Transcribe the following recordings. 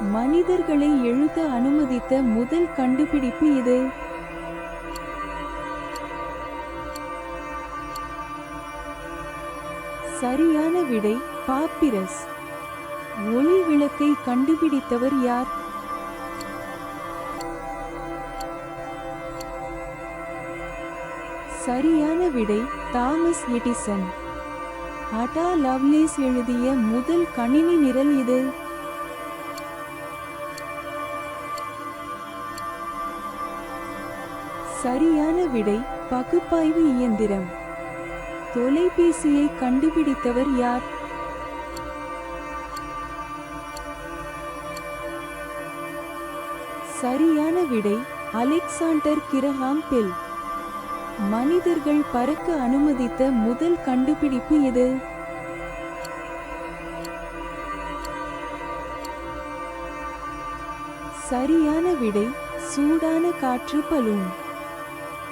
மனிதர்களை எழுத அனுமதித்த முதல் கண்டுபிடிப்பு இது. சரியான விடை பாப்பிரஸ். ஒளி விளக்கை கண்டுபிடித்தவர் யார்? சரியான விடை தாமஸ் எடிசன். அடா லவ்லேஸ் எழுதிய முதல் கணினி நிரல் இது. சரியான விடை பகுப்பாய்வு இயந்திரம். தொலைபேசியை கண்டுபிடித்தவர் யார்? சரியான விடை அலெக்சாண்டர் கிரஹாம் பெல். மனிதர்கள் பறக்க அனுமதித்த முதல் கண்டுபிடிப்பு இது. சரியான விடை சூடான காற்று பலூன்.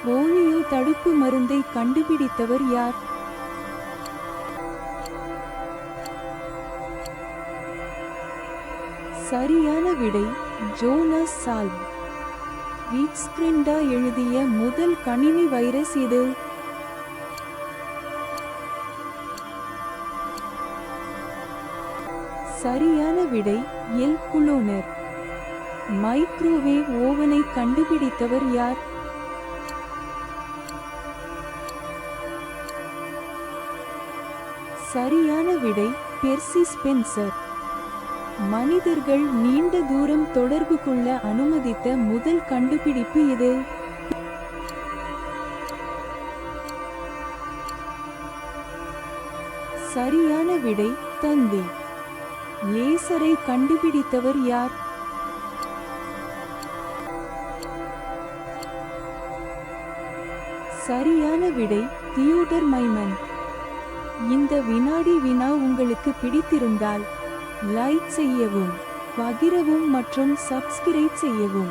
போலியோ தடுப்பு மருந்தை கண்டுபிடித்தவர் யார்? சரியான விடை ஜோனாஸ் சால்வ். விட்ஸ்கிரிண்டா எழுதிய முதல் கணினி வைரஸ் இது. சரியான விடை எல் குலோனர். மைக்ரோவேவ் ஓவனை கண்டுபிடித்தவர் யார்? சரியான விடை பெர்சி ஸ்பென்சர். மனிதர்கள் நீண்ட தூரம் தொடர்பு கொள்ள அனுமதித்த முதல் கண்டுபிடிப்பு இது. சரியான விடை தந்தி. லேசரை கண்டுபிடித்தவர் யார்? சரியான விடை தியோடர் மைமன். இந்த வினாடி வினா உங்களுக்கு பிடித்திருந்தால் லைக் செய்யவும், பகிரவும் மற்றும் சப்ஸ்கிரைப் செய்யவும்.